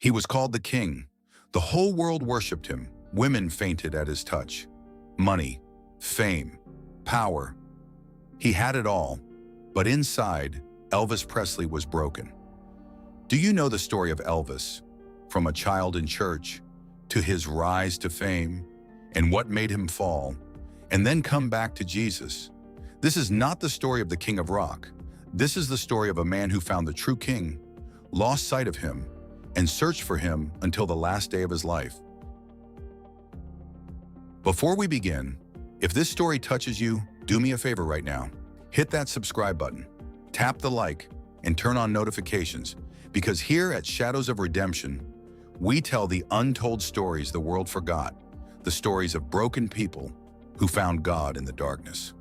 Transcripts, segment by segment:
He was called the king. The whole world worshipped him. Women fainted at his touch. Money, fame, power. He had it all, but inside, Elvis Presley was broken. Do you know the story of Elvis? From a child in church, to his rise to fame, and what made him fall, and then come back to Jesus. This is not the story of the King of Rock. This is the story of a man who found the true king, lost sight of him, and searched for him until the last day of his life. Before we begin, if this story touches you, do me a favor right now. Hit that subscribe button, tap the like, and turn on notifications, because here at Shadows of Redemption, we tell the untold stories the world forgot, the stories of broken people who found God in the darkness.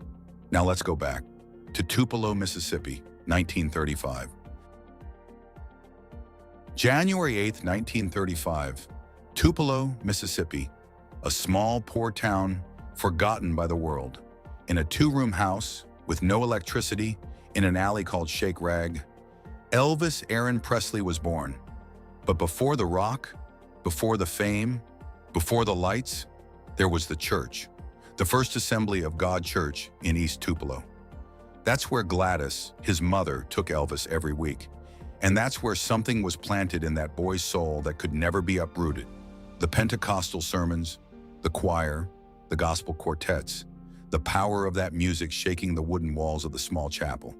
Now let's go back to Tupelo, Mississippi, 1935. January 8, 1935, Tupelo, Mississippi, a small, poor town forgotten by the world. In a two-room house with no electricity in an alley called Shake Rag, Elvis Aaron Presley was born. But before the rock, before the fame, before the lights, there was the church, the First Assembly of God Church in East Tupelo. That's where Gladys, his mother, took Elvis every week. And that's where something was planted in that boy's soul that could never be uprooted. The Pentecostal sermons, the choir, the gospel quartets, the power of that music shaking the wooden walls of the small chapel.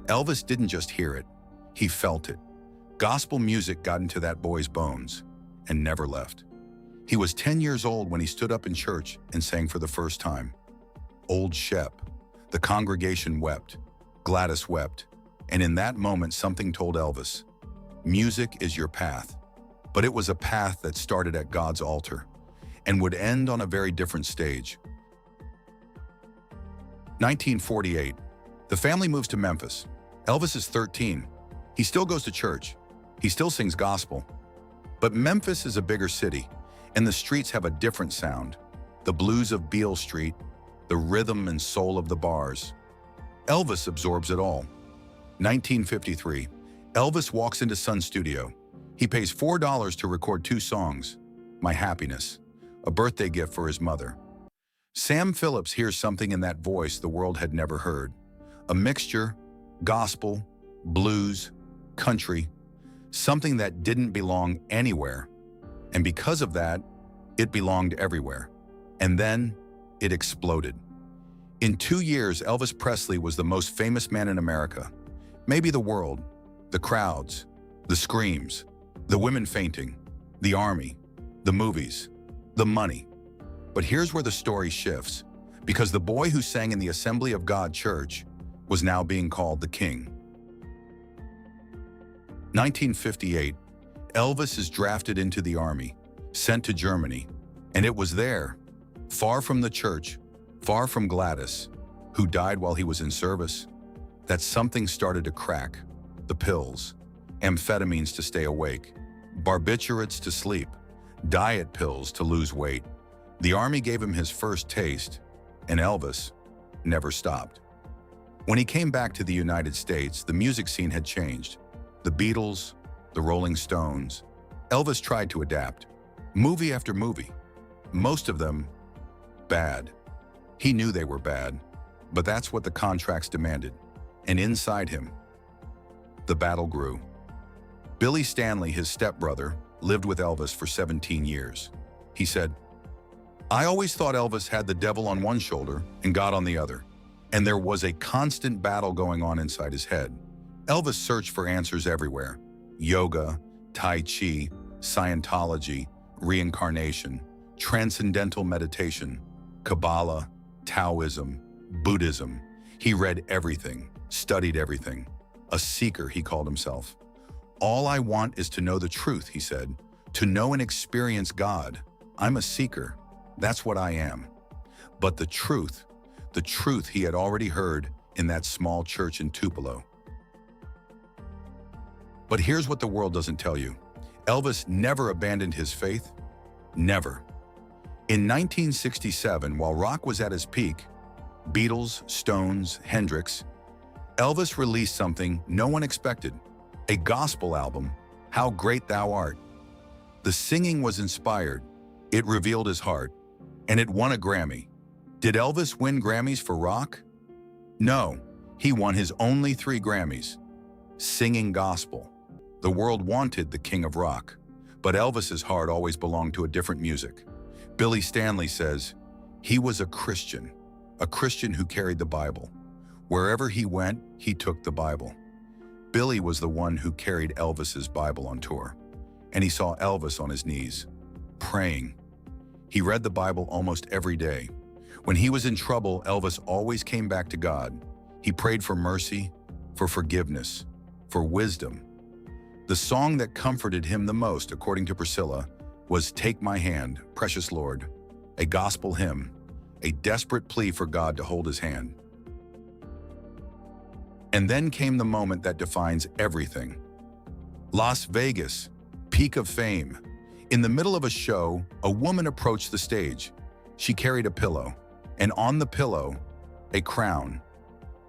Elvis didn't just hear it, he felt it. Gospel music got into that boy's bones and never left. He was 10 years old when he stood up in church and sang for the first time. Old Shep. The congregation wept. Gladys wept. And in that moment, something told Elvis, music is your path. But it was a path that started at God's altar and would end on a very different stage. 1948. The family moves to Memphis. Elvis is 13. He still goes to church. He still sings gospel. But Memphis is a bigger city, and the streets have a different sound. The blues of Beale Street, the rhythm and soul of the bars. Elvis absorbs it all. 1953. Elvis walks into Sun Studio. He pays $4 to record 2 songs, My Happiness, a birthday gift for his mother. Sam Phillips hears something in that voice the world had never heard. A mixture, gospel, blues, country, something that didn't belong anywhere. And because of that, it belonged everywhere. And then it exploded. In 2 years, Elvis Presley was the most famous man in America, maybe the world. The crowds, the screams, the women fainting, the army, the movies, the money. But here's where the story shifts, because the boy who sang in the Assembly of God Church was now being called the king. 1958, Elvis is drafted into the army, sent to Germany, and it was there, far from the church, far from Gladys, who died while he was in service, that something started to crack. The pills, amphetamines to stay awake, barbiturates to sleep, diet pills to lose weight. The army gave him his first taste, and Elvis never stopped. When he came back to the United States, the music scene had changed. The Beatles, the Rolling Stones. Elvis tried to adapt. Movie after movie. Most of them bad. He knew they were bad, but that's what the contracts demanded. And inside him, the battle grew. Billy Stanley, his stepbrother, lived with Elvis for 17 years. He said, "I always thought Elvis had the devil on one shoulder and God on the other, and there was a constant battle going on inside his head." Elvis searched for answers everywhere: yoga, Tai Chi, Scientology, reincarnation, transcendental meditation, Kabbalah, Taoism, Buddhism. He read everything, studied everything. A seeker, he called himself. "All I want is to know the truth," he said, "to know and experience God. I'm a seeker. That's what I am." But the truth he had already heard in that small church in Tupelo. But here's what the world doesn't tell you. Elvis never abandoned his faith. Never. In 1967, while rock was at its peak, Beatles, Stones, Hendrix, Elvis released something no one expected. A gospel album, How Great Thou Art. The singing was inspired, it revealed his heart, and it won a Grammy. Did Elvis win Grammys for rock? No, he won his only 3 Grammys. Singing gospel. The world wanted the king of rock, but Elvis's heart always belonged to a different music. Billy Stanley says, he was a Christian who carried the Bible. Wherever he went, he took the Bible. Billy was the one who carried Elvis's Bible on tour, and he saw Elvis on his knees, praying. He read the Bible almost every day. When he was in trouble, Elvis always came back to God. He prayed for mercy, for forgiveness, for wisdom. The song that comforted him the most, according to Priscilla, was "Take My Hand, Precious Lord," a gospel hymn, a desperate plea for God to hold his hand. And then came the moment that defines everything. Las Vegas, peak of fame. In the middle of a show, a woman approached the stage. She carried a pillow, and on the pillow, a crown.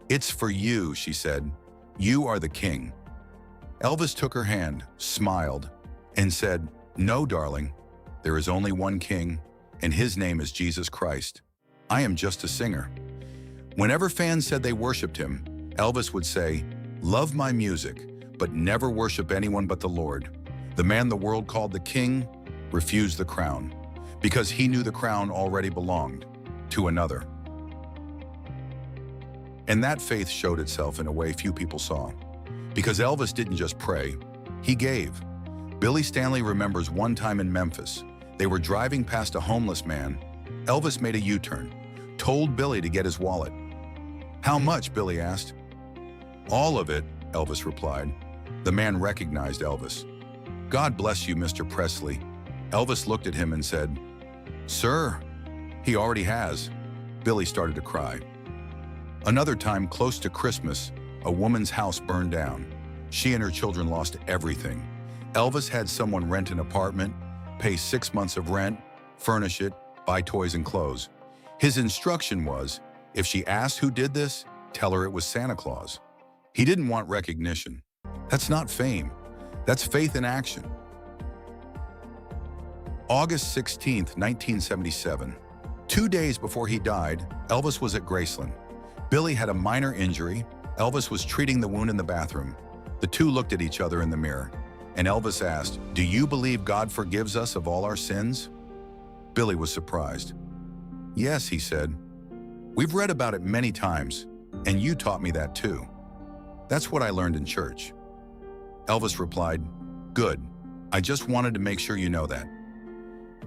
"It's for you," she said. "You are the king." Elvis took her hand, smiled, and said, "No, darling, there is only one king, and his name is Jesus Christ. I am just a singer." Whenever fans said they worshiped him, Elvis would say, "Love my music, but never worship anyone but the Lord." The man the world called the king refused the crown, because he knew the crown already belonged to another. And that faith showed itself in a way few people saw. Because Elvis didn't just pray, he gave. Billy Stanley remembers one time in Memphis. They were driving past a homeless man. Elvis made a U-turn, told Billy to get his wallet. "How much?" Billy asked. "All of it," Elvis replied. The man recognized Elvis. "God bless you, Mr. Presley." Elvis looked at him and said, "Sir, he already has." Billy started to cry. Another time, close to Christmas, a woman's house burned down. She and her children lost everything. Elvis had someone rent an apartment, pay 6 months of rent, furnish it, buy toys and clothes. His instruction was, if she asked who did this, tell her it was Santa Claus. He didn't want recognition. That's not fame. That's faith in action. August 16th, 1977. 2 days before he died, Elvis was at Graceland. Billy had a minor injury. Elvis was treating the wound in the bathroom. The two looked at each other in the mirror, and Elvis asked, "Do you believe God forgives us of all our sins?" Billy was surprised. "Yes," he said. "We've read about it many times, and you taught me that too. That's what I learned in church." Elvis replied, "Good. I just wanted to make sure you know that."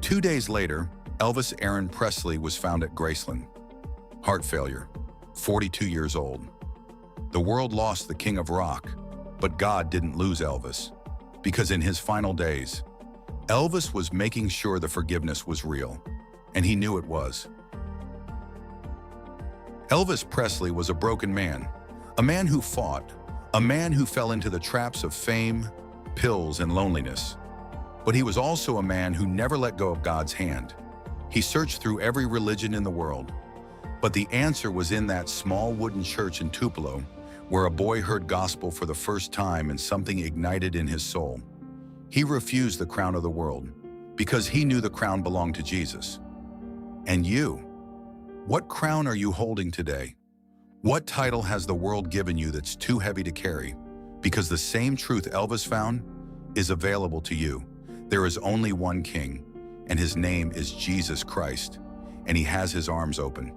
2 days later, Elvis Aaron Presley was found at Graceland. Heart failure, 42 years old. The world lost the king of rock, but God didn't lose Elvis, because in his final days, Elvis was making sure the forgiveness was real, and he knew it was. Elvis Presley was a broken man, a man who fought, a man who fell into the traps of fame, pills, and loneliness. But he was also a man who never let go of God's hand. He searched through every religion in the world, but the answer was in that small wooden church in Tupelo, where a boy heard gospel for the first time and something ignited in his soul. He refused the crown of the world because he knew the crown belonged to Jesus. And you? What crown are you holding today? What title has the world given you that's too heavy to carry? Because the same truth Elvis found is available to you. There is only one king, and his name is Jesus Christ, and he has his arms open,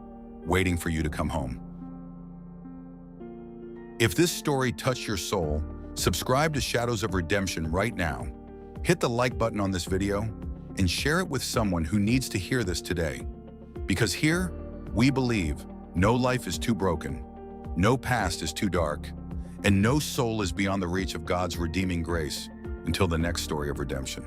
waiting for you to come home. If this story touched your soul, subscribe to Shadows of Redemption right now. Hit the like button on this video and share it with someone who needs to hear this today. Because here, we believe no life is too broken, no past is too dark, and no soul is beyond the reach of God's redeeming grace until the next story of redemption.